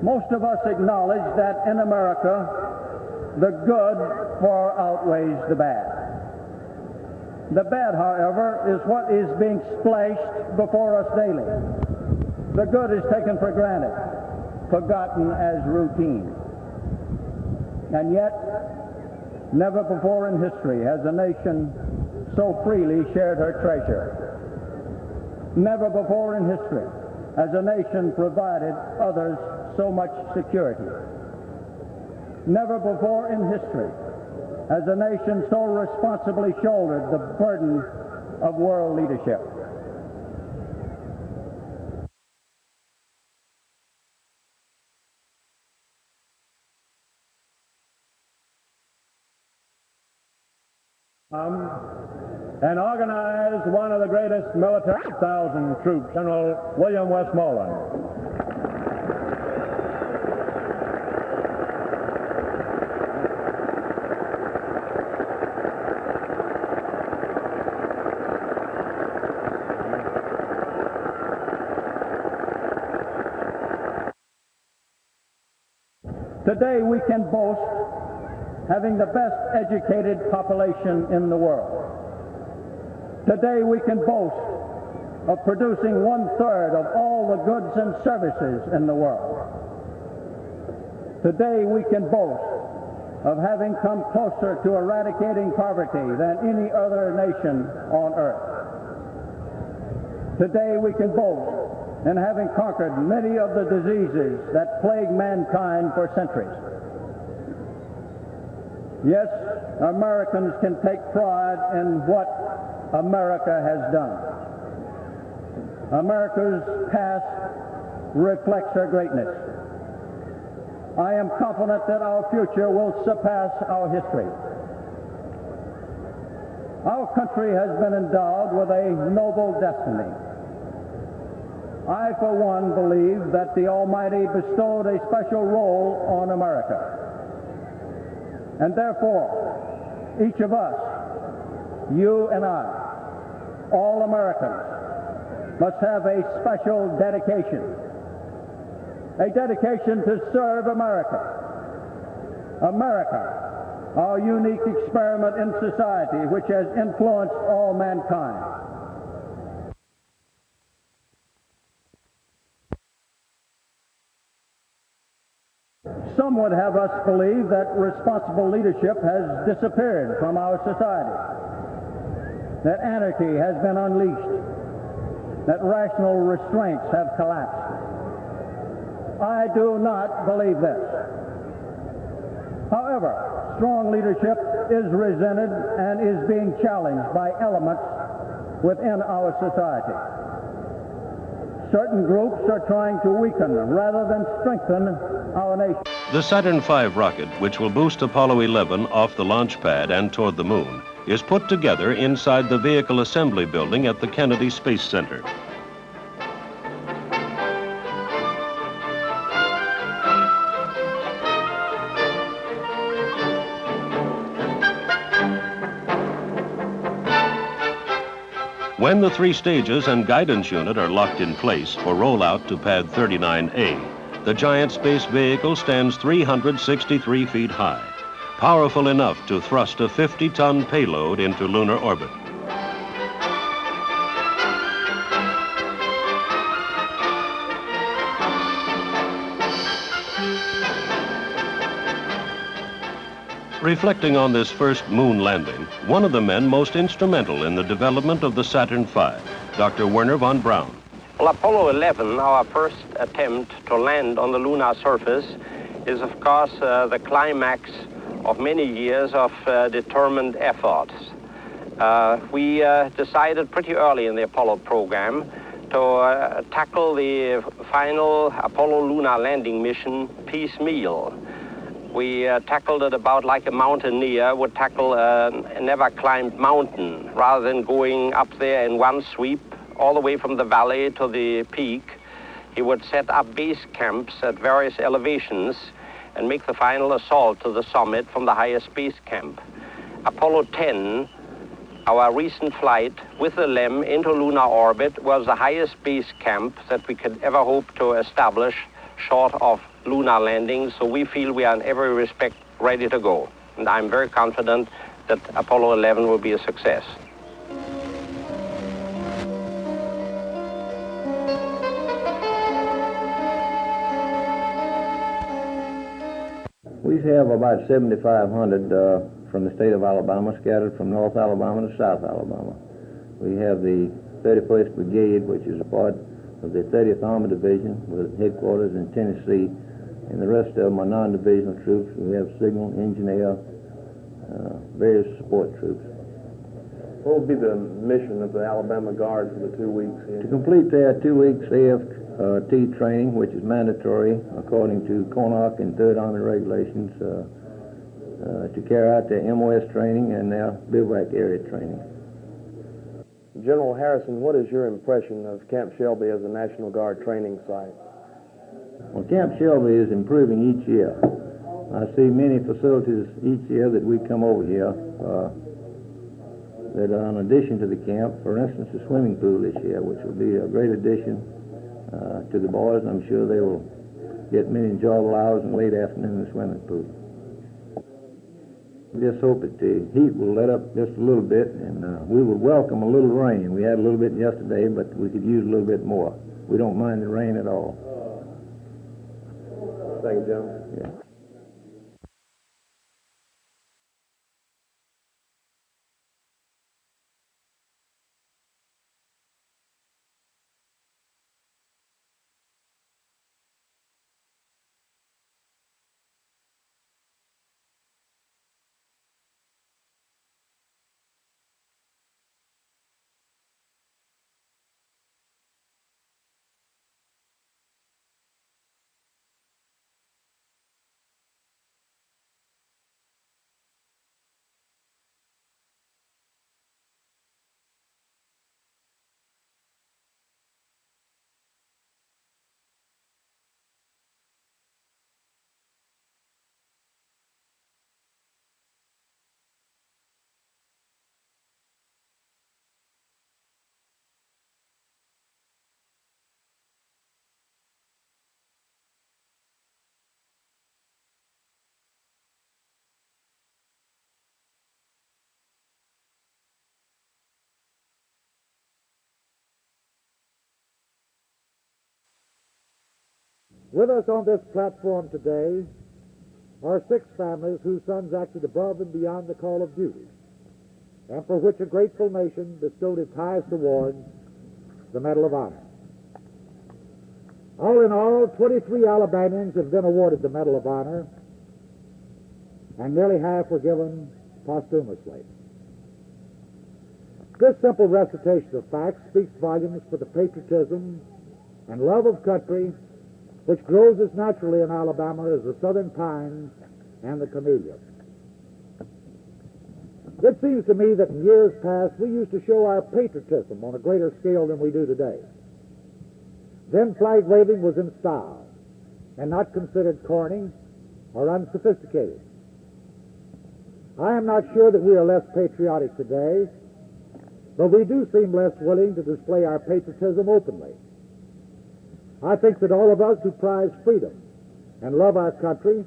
Most of us acknowledge that in America, the good far outweighs the bad. The bad, however, is what is being splashed before us daily. The good is taken for granted, forgotten as routine. And yet, never before in history has a nation so freely shared her treasure. Never before in history has a nation provided others so much security. Never before in history has a nation so responsibly shouldered the burden of world leadership. And organized one of the greatest military 1,000 troops, General William Westmoreland. Today we can boast having the best educated population in the world. Today we can boast of producing 1/3 of all the goods and services in the world. Today we can boast of having come closer to eradicating poverty than any other nation on earth. Today we can boast in having conquered many of the diseases that plague mankind for centuries. Yes, Americans can take pride in what America has done. America's past reflects her greatness. I am confident that our future will surpass our history. Our country has been endowed with a noble destiny. I, for one, believe that the Almighty bestowed a special role on America. And therefore, each of us, you and I, all Americans, must have a special dedication. A dedication to serve America. America, our unique experiment in society which has influenced all mankind. Some would have us believe that responsible leadership has disappeared from our society, that anarchy has been unleashed, that rational restraints have collapsed. I do not believe this. However, strong leadership is resented and is being challenged by elements within our society. Certain groups are trying to weaken rather than strengthen our nation. The Saturn V rocket, which will boost Apollo 11 off the launch pad and toward the moon, is put together inside the Vehicle Assembly Building at the Kennedy Space Center. When the 3 stages and guidance unit are locked in place for rollout to pad 39A, the giant space vehicle stands 363 feet high, powerful enough to thrust a 50-ton payload into lunar orbit. Reflecting on this first moon landing, one of the men most instrumental in the development of the Saturn V, Dr. Werner von Braun. Well, Apollo 11, our first attempt to land on the lunar surface, is of course the climax of many years of determined efforts. We decided pretty early in the Apollo program to tackle the final Apollo lunar landing mission piecemeal. We tackled it about like a mountaineer would tackle a never-climbed mountain, rather than going up there in one sweep all the way from the valley to the peak. He would set up base camps at various elevations and make the final assault to the summit from the highest base camp. Apollo 10, our recent flight with the LEM into lunar orbit, was the highest base camp that we could ever hope to establish short of lunar landings, so we feel we are in every respect ready to go. And I'm very confident that Apollo 11 will be a success. We have about 7,500 from the state of Alabama, scattered from North Alabama to South Alabama. We have the 31st Brigade, which is a part of the 30th Armored Division with headquarters in Tennessee, and the rest of them are non-divisional troops. We have signal, engineer, various support troops. What will be the mission of the Alabama Guard for the 2 weeks here? To complete their 2 weeks AFT training, which is mandatory according to CONOC and 3rd Army regulations, to carry out their MOS training and their bivouac area training. General Harrison, what is your impression of Camp Shelby as a National Guard training site? Well, Camp Shelby is improving each year. I see many facilities each year that we come over here that are in addition to the camp. For instance, the swimming pool this year, which will be a great addition to the boys, and I'm sure they will get many enjoyable hours in the late afternoon in the swimming pool. Just hope that the heat will let up just a little bit, and we would welcome a little rain. We had a little bit yesterday, but we could use a little bit more. We don't mind the rain at all. Thank you, General. Yeah. With us on this platform today are 6 families whose sons acted above and beyond the call of duty, and for which a grateful nation bestowed its highest award, the Medal of Honor. All in all, 23 Alabamians have been awarded the Medal of Honor, and nearly half were given posthumously. This simple recitation of facts speaks volumes for the patriotism and love of country which grows as naturally in Alabama as the southern pine and the camellia. It seems to me that in years past we used to show our patriotism on a greater scale than we do today. Then flag waving was in style and not considered corny or unsophisticated. I am not sure that we are less patriotic today, but we do seem less willing to display our patriotism openly. I think that all of us who prize freedom and love our country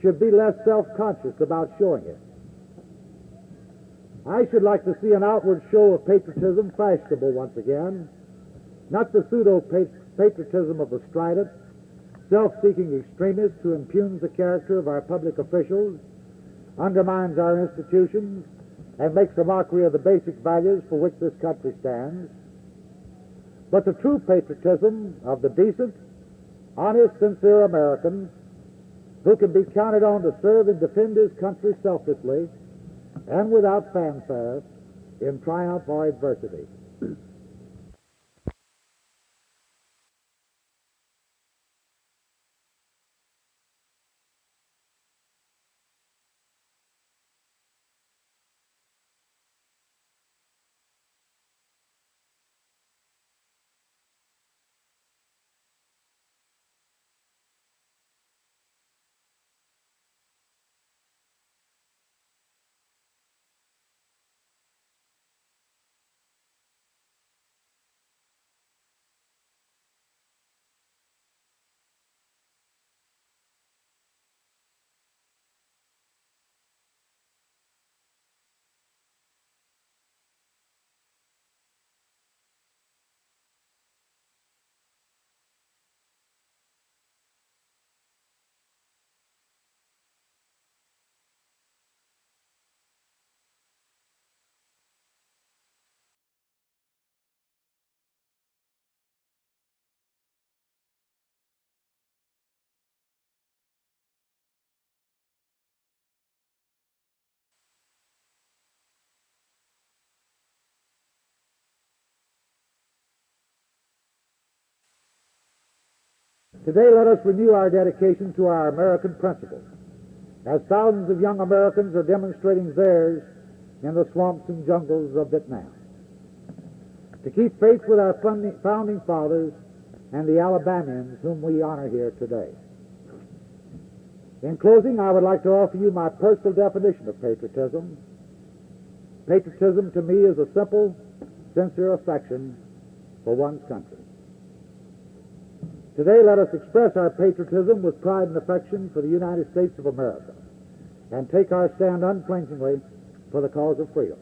should be less self-conscious about showing it. I should like to see an outward show of patriotism fashionable once again, not the pseudo-patriotism of the strident, self-seeking extremist who impugns the character of our public officials, undermines our institutions, and makes a mockery of the basic values for which this country stands, but the true patriotism of the decent, honest, sincere American who can be counted on to serve and defend his country selflessly and without fanfare in triumph or adversity. Today, let us renew our dedication to our American principles, as thousands of young Americans are demonstrating theirs in the swamps and jungles of Vietnam. To keep faith with our founding fathers and the Alabamians whom we honor here today. In closing, I would like to offer you my personal definition of patriotism. Patriotism to me is a simple, sincere affection for one's country. Today, let us express our patriotism with pride and affection for the United States of America and take our stand unflinchingly for the cause of freedom.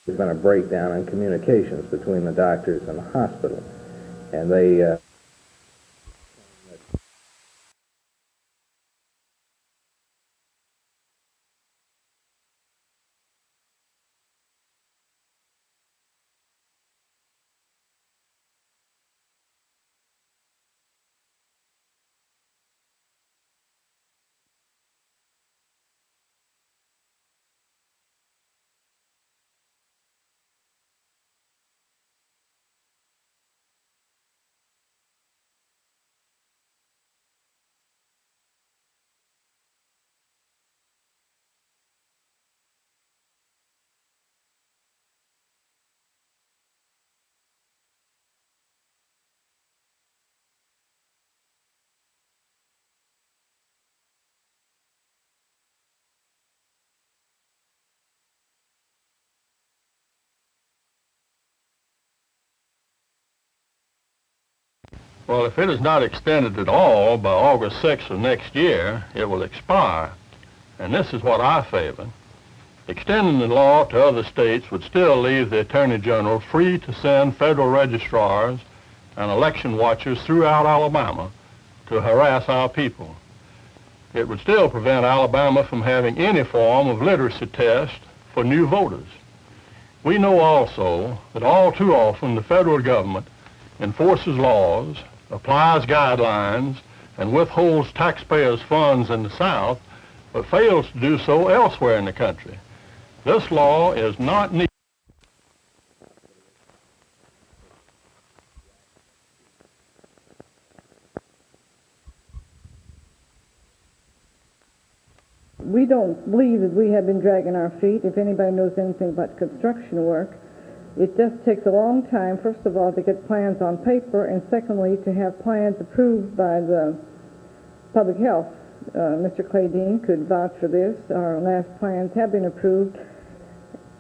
There's been a breakdown in communications between the doctors and the hospital, and they Well, if it is not extended at all by August 6th of next year, it will expire. And this is what I favor. Extending the law to other states would still leave the Attorney General free to send federal registrars and election watchers throughout Alabama to harass our people. It would still prevent Alabama from having any form of literacy test for new voters. We know also that all too often the federal government enforces laws, applies guidelines, and withholds taxpayers' funds in the South, but fails to do so elsewhere in the country. This law is not needed. We don't believe that we have been dragging our feet. If anybody knows anything about construction work, it just takes a long time, first of all, to get plans on paper, and secondly, to have plans approved by the public health. Mr. Clay Dean could vouch for this. Our last plans have been approved.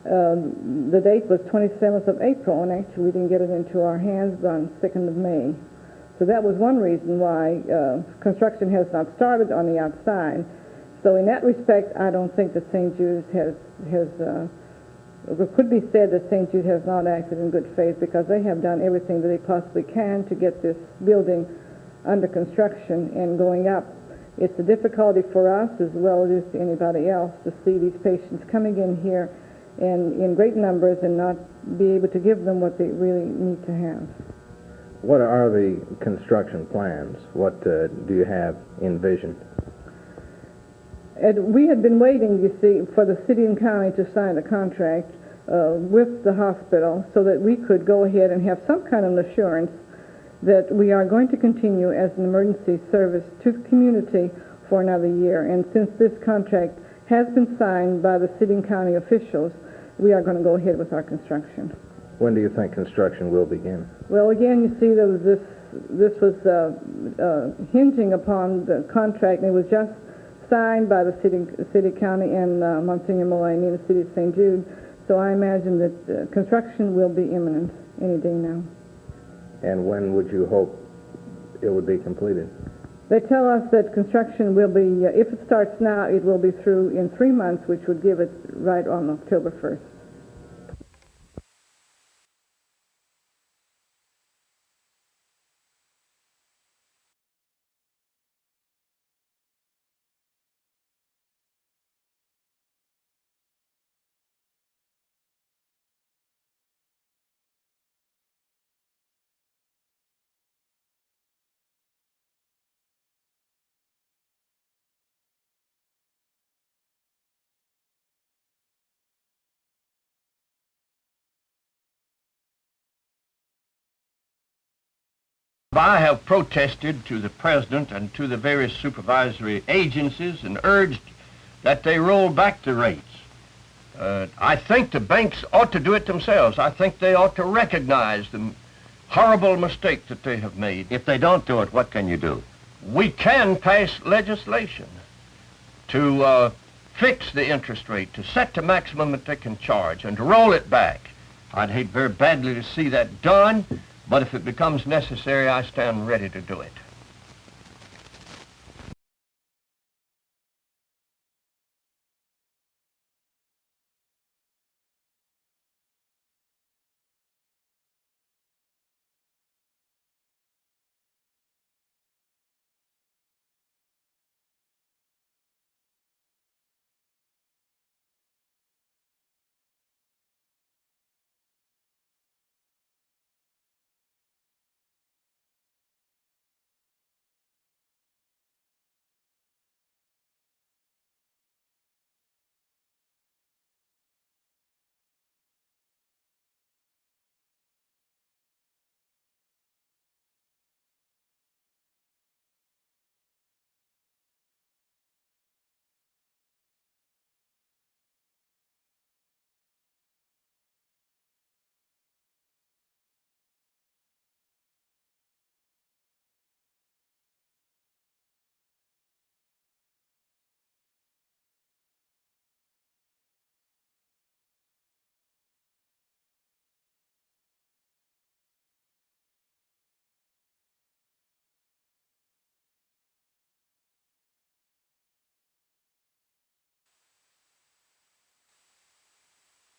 The date was 27th of April, and actually we didn't get it into our hands on 2nd of May. So that was one reason why construction has not started on the outside. So in that respect, I don't think that St. Jude's it could be said that St. Jude has not acted in good faith, because they have done everything that they possibly can to get this building under construction and going up. It's a difficulty for us as well as it is to anybody else to see these patients coming in here and in great numbers and not be able to give them what they really need to have. What are the construction plans? What do you have envisioned? And we had been waiting, you see, for the city and county to sign a contract with the hospital so that we could go ahead and have some kind of assurance that we are going to continue as an emergency service to the community for another year. And since this contract has been signed by the city and county officials, we are going to go ahead with our construction. When do you think construction will begin? Well, again, you see, there was this was hinging upon the contract, and it was just signed by the city, county, and Monsignor Mulaney in the city of St. Jude. So I imagine that construction will be imminent any day now. And when would you hope it would be completed? They tell us that construction will be, if it starts now, it will be through in 3 months, which would give it right on October 1st. I have protested to the President and to the various supervisory agencies and urged that they roll back the rates. I think the banks ought to do it themselves. I think they ought to recognize the horrible mistake that they have made. If they don't do it, what can you do? We can pass legislation to fix the interest rate, to set the maximum that they can charge, and to roll it back. I'd hate very badly to see that done, but if it becomes necessary, I stand ready to do it.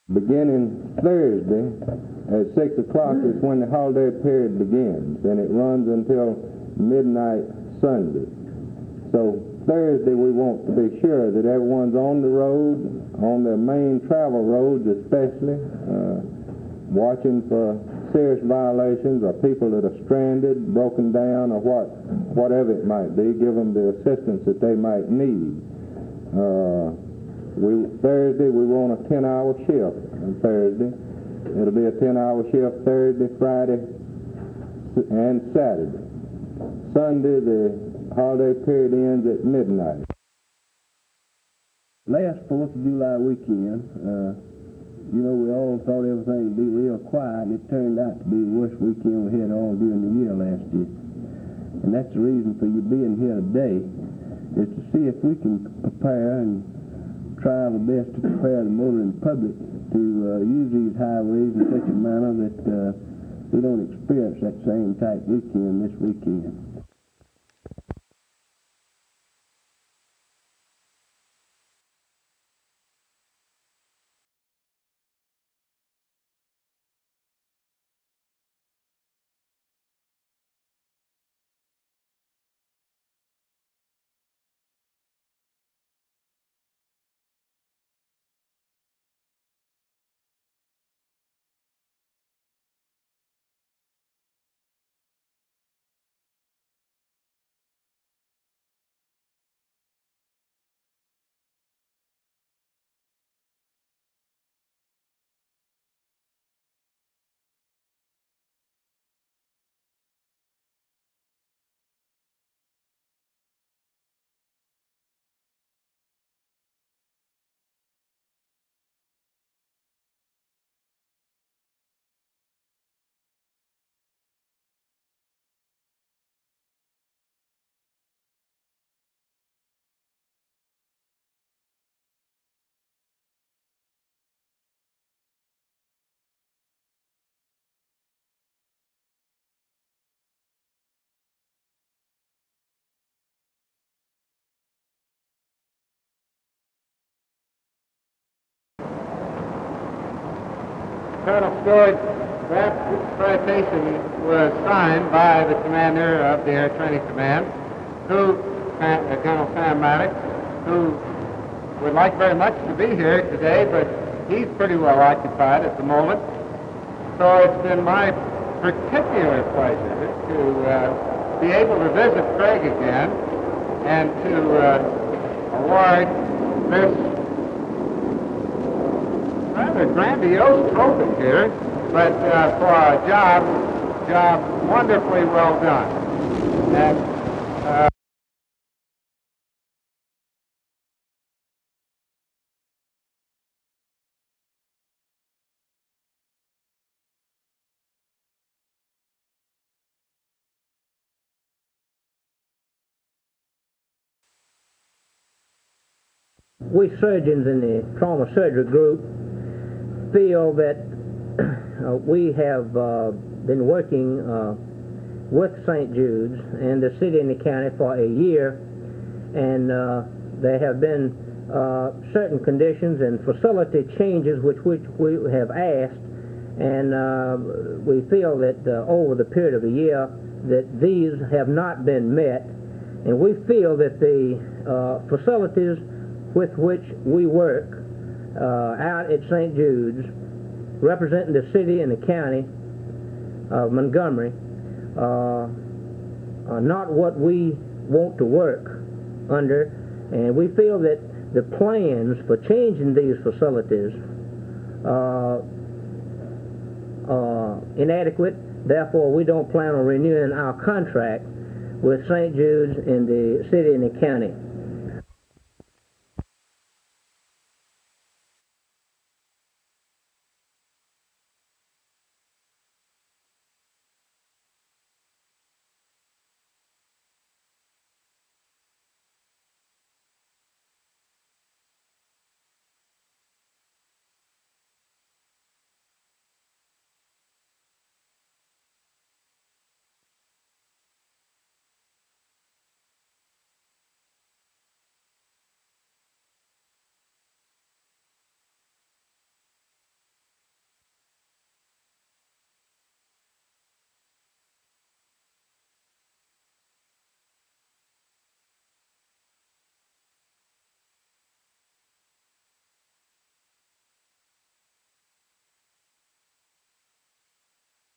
Beginning Thursday at 6 o'clock is when the holiday period begins, and it runs until midnight Sunday. So Thursday we want to be sure that everyone's on the road, on their main travel roads especially, watching for serious violations or people that are stranded, broken down, or whatever it might be, give them the assistance that they might need. Thursday, we want a 10-hour shift on Thursday. It'll be a 10-hour shift Thursday, Friday, and Saturday. Sunday, the holiday period ends at midnight. Last 4th of July weekend, we all thought everything would be real quiet, and it turned out to be the worst weekend we had all during the year last year. And that's the reason for you being here today, is to see if we can prepare and try our best to prepare the motoring public to use these highways in such a manner that we don't experience that same type weekend this weekend. Colonel Stewart's draft citation was signed by the commander of the Air Training Command, Colonel Sam Maddox, who would like very much to be here today, but he's pretty well occupied at the moment. So it's been my particular pleasure to be able to visit Craig again and to award this rather grandiose trophy here, but for a job wonderfully well done. And we surgeons in the trauma surgery group feel that we have been working with St. Jude's and the city and the county for a year, and there have been certain conditions and facility changes which we have asked, and we feel that over the period of a year that these have not been met, and we feel that the facilities with which we work out at St. Jude's, representing the city and the county of Montgomery, are not what we want to work under, and we feel that the plans for changing these facilities are inadequate. Therefore, we don't plan on renewing our contract with St. Jude's in the city and the county.